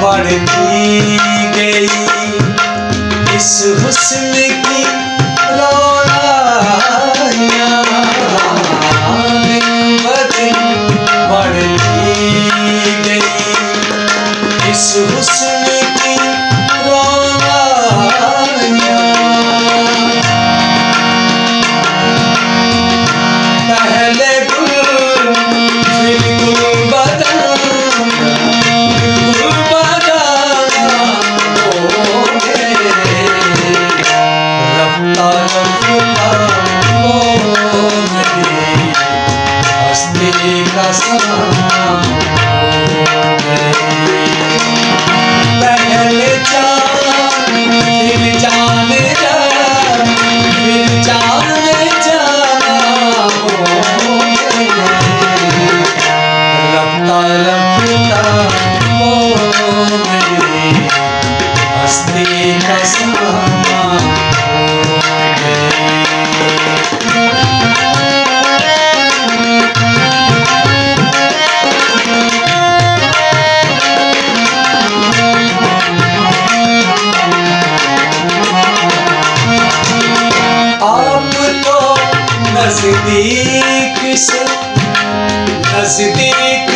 बढ़ती गई इस हुस्न की रोनाइयाँ, दिन ब दिन बढ़ती गई इस हुस्न की रोनाइयाँ। पहले गुल फिर गुलबदन, रफ्ता रफ्ता वो मेरी हस्ती का समा हो गई। पहले जान फिर जान जा, फिर जान जाना हो गई। रफ्ता रफ्ता वो मेरी हस्ती का समा नज़दीक से नज़दीक